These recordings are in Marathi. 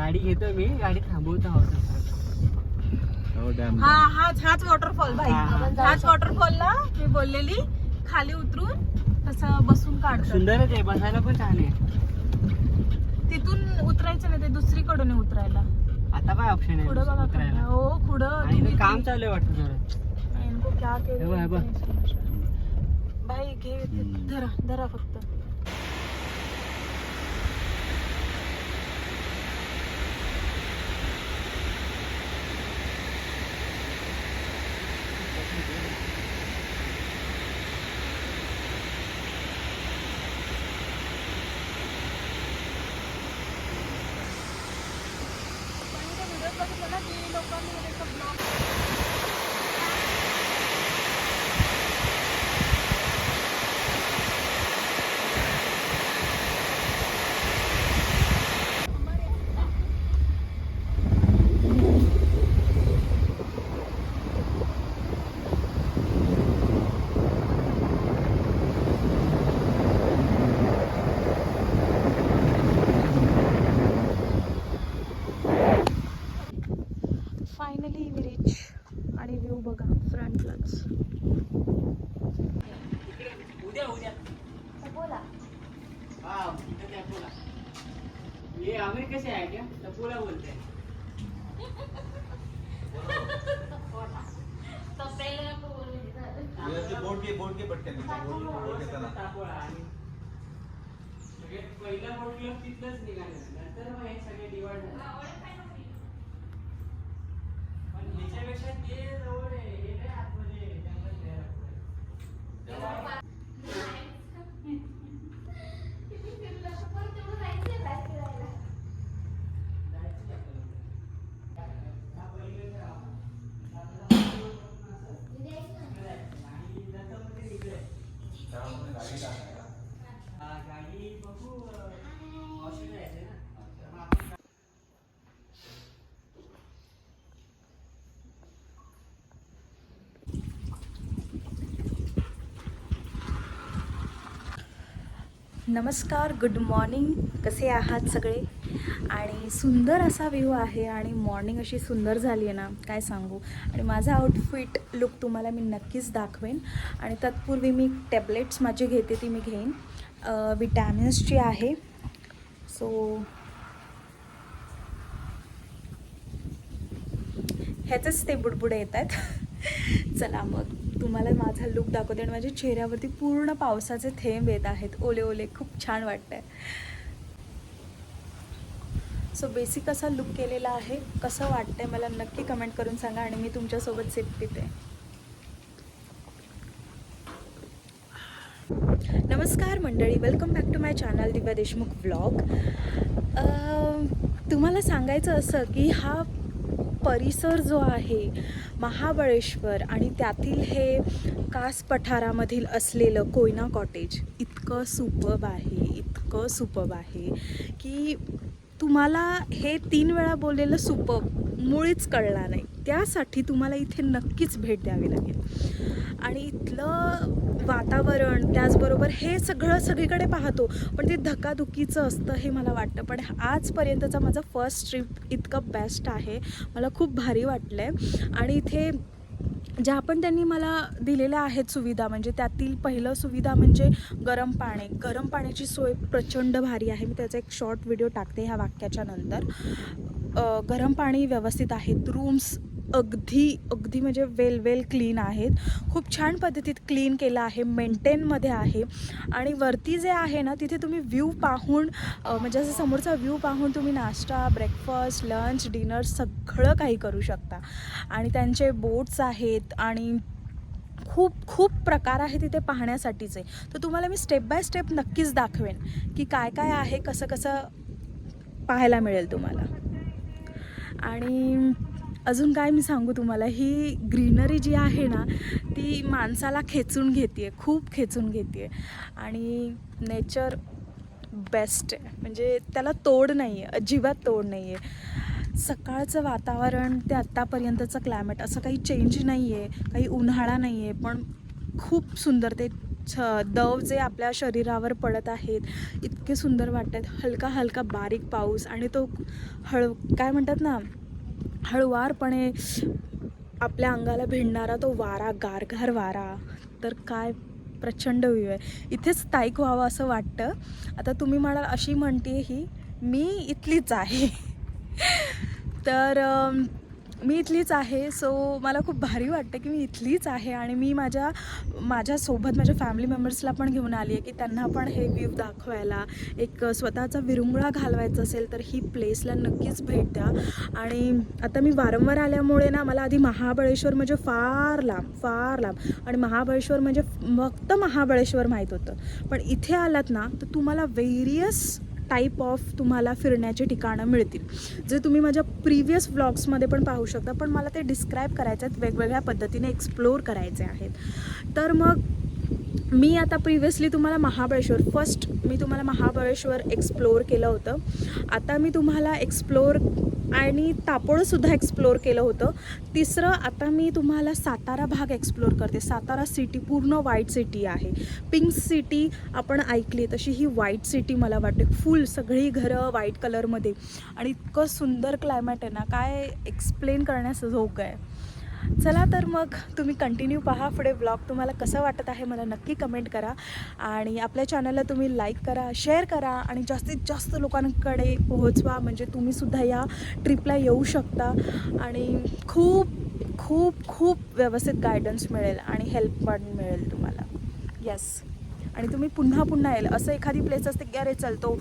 गाडी घेतो मी, गाडी थांबवतो आहोत. हाच वॉटरफॉल भाई. हाच वॉटरफॉलला मी बोललेली खाली उतरून तसं बसून काढतो. सुंदरच आहे, बसायला पण छान आहे. तिथून उतरायचं नाही, ते दुसरीकडून आहे उतरायला. आता काय ऑप्शन आहे पुढं बघा उतरायला? हो पुढं. आणि काम चालू आहे वाटतं जरा. इनको क्या केलं हे बघ. भाई घे धरा धरा फक्त. Finally we reach. आणि व्ह्यू बघा फ्रंटलाच. उद्या बोला ये आमिर कैसे आहे क्या? तपोला बोलते हैं. बोर्ड के पट्टे तापोळा. आणि सगळ्यात पहिला बोट क्लब तिथलंच निघालं, नंतर मग हे सगळे डिवाइड झाले. पण याच्यापेक्षा ते जवळ आहे, हे लय आतमध्ये आहे, जंगल तयार आहे. गाडी बघू, औषध जायचंय ना. मग आपण नमस्कार, गुड मॉर्निंग. कसे आहात सगळे? आणि सुंदर असा व्ह्यू आहे आणि मॉर्निंग अशी सुंदर झाली आहे ना, काय सांगू. आणि माझा आउटफिट लुक तुम्हाला मी नक्कीच दाखवेन. आणि तत्पूर्वी मी टॅबलेट्स माझी घेते, ती मी घेईन विटॅमिन्सची आहे. सो ह्याचंच ते बुडबुडे येत आहेत. चला मग तुम्हाला माझा लुक दाखवते. आणि माझ्या चेहऱ्यावरती पूर्ण पावसाचे थेंब येत आहेत, ओले ओले. खूप छान वाटतंय. सो बेसिक असा लुक केलेला आहे. कसं वाटतंय मला नक्की कमेंट करून सांगा. आणि मी तुमच्यासोबत सिप पिते. नमस्कार मंडळी, welcome back to my channel Divya Deshmukh vlog. तुम्हाला सांगायचं असं की हा परिसर जो आहे महाबळेश्वर आणि त्यातील हे कास पठारामधील असलेलं कोयना कॉटेज इतकं सुपर्ब आहे, इतकं सुपर्ब आहे की तुम्हाला हे 3 वेळा बोललेलं सुपर्ब मुळीच कळणार नाही. त्यासाठी तुम्हाला इथे नक्कीच भेट द्यावी लागेल. आणि इथलं वातावरण, त्याचबरोबर हे सगळं सगळीकडे पाहतो पण ते धकाधुकीचं असतं हे मला वाटतं. पण आजपर्यंतचा माझा फर्स्ट ट्रिप इतकं बेस्ट आहे, मला खूप भारी वाटलं आहे. आणि इथे ज्या पण त्यांनी मला दिलेल्या आहेत सुविधा, म्हणजे त्यातील पहिलं सुविधा म्हणजे गरम पाणी. गरम पाण्याची सोय प्रचंड भारी आहे. मी त्याचा एक शॉर्ट व्हिडिओ टाकते ह्या वाक्याच्या नंतर. गरम पाणी व्यवस्थित आहेत. रूम्स अगदी म्हणजे वेल क्लीन आहेत. खूप छान पद्धतीत क्लीन केलं आहे, मेंटेनमध्ये आहे. आणि वरती जे आहे ना, तिथे तुम्ही व्ह्यू पाहून म्हणजे असं समोरचा व्ह्यू पाहून तुम्ही नाश्ता, ब्रेकफास्ट, लंच, डिनर सगळं काही करू शकता. आणि त्यांचे बोट्स आहेत आणि खूप प्रकार आहे तिथे पाहण्यासाठीचे. तर तुम्हाला मी स्टेप बाय स्टेप नक्कीच दाखवेन की काय काय आहे, कसं पाहायला मिळेल तुम्हाला. आणि अजून काय मी सांगू तुम्हाला, ही ग्रीनरी जी आहे ना ती माणसाला खेचून घेते, खूप खेचून घेते. आणि नेचर बेस्ट आहे, म्हणजे त्याला तोड नाही आहे, अजिबात तोड नाही आहे. सकाळचं वातावरण ते आत्तापर्यंतचं क्लायमेट असं काही चेंज नाही आहे, काही उन्हाळा नाही आहे, पण खूप सुंदर. ते दव जे आपल्या शरीरावर पडत आहेत इतके सुंदर वाटतात. हलका हलका बारीक पाऊस आणि तो काय म्हणतात ना, हळुवारपणे आपल्या अंगाला भिडणारा तो वारा, गारगार वारा, तर काय प्रचंड व्ह्यू आहे. इथेच स्थायिक व्हावं असं वाटतं. आता तुम्ही म्हणाल अशी म्हणते ही, मी इथलीच आहे. तर मी इथलीच आहे. सो मला खूप भारी वाटतं की मी इथलीच आहे आणि मी माझ्यासोबत माझ्या फॅमिली मेंबर्सला पण घेऊन आली आहे की त्यांना पण हे व्ह्यू दाखवायला. एक स्वतःचा विरंगुळा घालवायचा असेल तर ही प्लेसला नक्कीच भेट द्या. आणि आता मी वारंवार आल्यामुळे ना मला आधी महाबळेश्वर म्हणजे फार लांब आणि महाबळेश्वर म्हणजे फक्त महाबळेश्वर माहीत होतं. पण इथे आलात ना तर तुम्हाला वेरियस टाईप ऑफ तुम्हाला फिरण्याची ठिकाणं मिळतील, जे तुम्ही माझ्या प्रिव्हियस व्लॉग्समध्ये पण पाहू शकता. पण मला ते डिस्क्राईब करायचे आहेत, वेगवेगळ्या पद्धतीने एक्सप्लोअर करायचे आहेत. तर मग मी आता प्रिव्हियसली तुम्हाला मी तुम्हाला महाबळेश्वर एक्सप्लोअर केलं होतं. आता मी तुम्हाला आणि तापोळसुद्धा एक्सप्लोअर केलं होतं. तिसरं आता मी तुम्हाला सातारा भाग एक्सप्लोअर करते. सातारा सिटी पूर्ण व्हाईट सिटी आहे. पिंक सिटी आपण ऐकली, तशी ही व्हाईट सिटी मला वाटते. फुल सगळी घरं व्हाईट कलरमध्ये आणि इतकं सुंदर क्लायमेट आहे ना, काय एक्सप्लेन करण्यास जोग आहे. चला तर मग तुम्ही कंटिन्यू पहा पुढे व्लॉग. तुम्हाला कसं वाटत आहे मला नक्की कमेंट करा आणि आपल्या चॅनलला तुम्ही लाईक करा, शेअर करा आणि जास्तीत जास्त लोकांकडे पोहोचवा, म्हणजे तुम्हीसुद्धा या ट्रिपला येऊ शकता आणि खूप खूप खूप व्यवस्थित गायडन्स मिळेल आणि हेल्प पण मिळेल तुम्हाला. येस, आणि तुम्ही पुन्हा येईल. असं एखादी प्लेस असते की अरे चल तो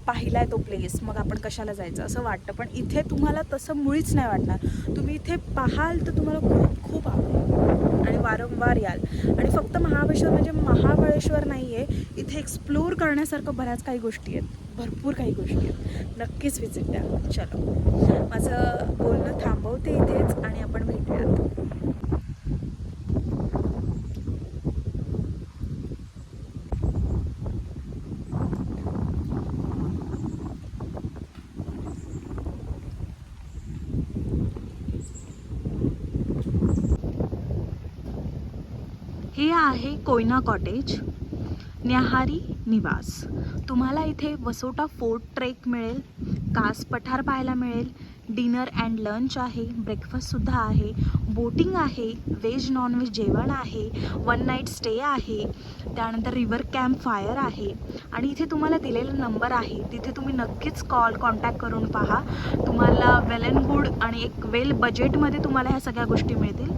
पाहिला आहे तो प्लेस, मग आपण कशाला जायचं असं वाटतं. पण इथे तुम्हाला तसं मुळीच नाही वाटणार. तुम्ही इथे पाहाल तर तुम्हाला खूप खूप आवडेल आणि वारंवार याल. आणि फक्त महाबळेश्वर म्हणजे महाबळेश्वर नाही आहे, इथे एक्सप्लोअर करण्यासारखं बऱ्याच काही गोष्टी आहेत, भरपूर काही गोष्टी आहेत. नक्कीच विजिट द्या. चलो, माझं बोलणं थांबवते इथेच आणि आपण भेटूयात. हे आहे कोयना कॉटेज, न्याहारी निवास. तुम्हाला इथे वसोटा फोर्ट ट्रेक मिळेल, कास पठार पाहायला मिळेल, डिनर अँड लंच आहे, ब्रेकफास्टसुद्धा आहे, बोटिंग आहे, व्हेज नॉनव्हेज जेवण आहे, 1 नाईट स्टे आहे, त्यानंतर रिव्हर कॅम्प फायर आहे. आणि इथे तुम्हाला दिलेला नंबर आहे, तिथे तुम्ही नक्कीच कॉन्टॅक्ट करून पहा. तुम्हाला वेल अँड गुड आणि एक वेल बजेटमध्ये तुम्हाला ह्या सगळ्या गोष्टी मिळतील.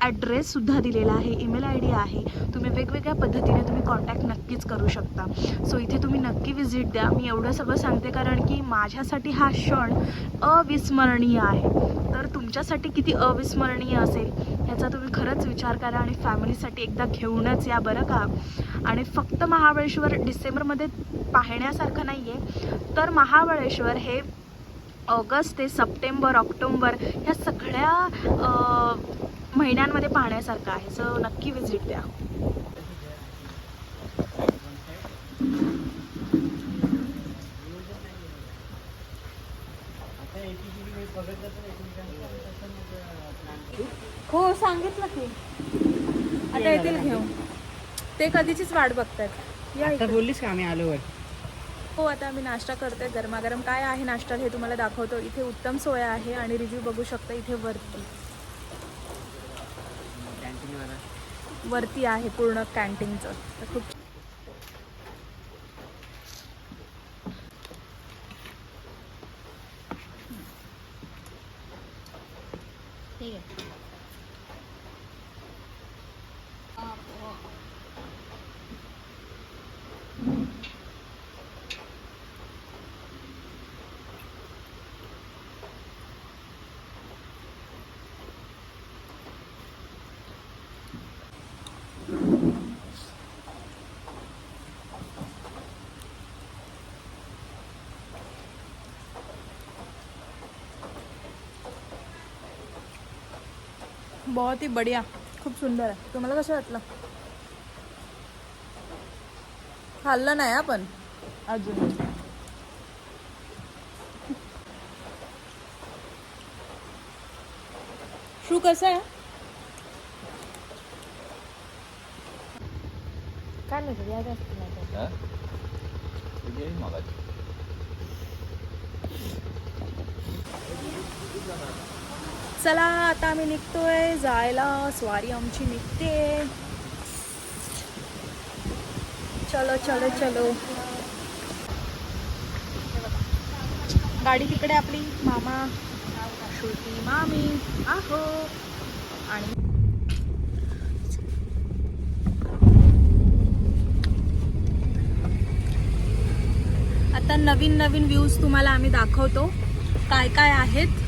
ॲड्रेससुद्धा दिलेला आहे, ईमेल ID आहे. तुम्ही वेगवेगळ्या पद्धतीने तुम्ही कॉन्टॅक्ट नक्कीच करू शकता. सो इथे तुम्ही नक्की व्हिजिट द्या. मी एवढं सगळं सांगते कारण की माझ्यासाठी हा क्षण अविस्मरणीय आहे. तर तुमच्यासाठी किती अविस्मरणीय असेल ह्याचा तुम्ही खरंच विचार करा आणि फॅमिलीसाठी एकदा घेऊनच या बरं का. आणि फक्त महाबळेश्वर डिसेंबरमध्ये पाहण्यासारखं नाही आहे, तर महाबळेश्वर हे ऑगस्ट ते सप्टेंबर, ऑक्टोंबर ह्या सगळ्या महिन्यांमध्ये पाहण्यासारखं आहे. सो नक्की व्हिजिट द्या. हो सांगितलं की आता येतील घेऊन. ते कधीचीच वाट बघतात. या आता बोललीस का आम्ही आलो वर? हो, आता आम्ही नाश्ता करते. गरमागरम काय आहे नाश्ता हे तुम्हाला दाखवतो. इथे उत्तम सोय आहे आणि रिव्ह्यू बघू शकता. इथे वरती आहे पूर्ण कॅन्टीनचं. तर खूप ठीक आहे. बहुत ही बढ़िया, खूप सुंदर आहे. तुम्हाला कसं वाटलं? खाल्लं नाही आपण अजून. शू कसं आहे? काय नाही यायचं असतं नाही हा? तू गेली मगाशी. चला आता आम्ही निघतोय जायला. स्वारी आमची निघते. चलो चलो चलो. गाडी तिकडे आपली. मामा श्रुती मामी आहो. आणि आता नवीन नवीन व्ह्यूज तुम्हाला आम्ही दाखवतो काय काय आहेत.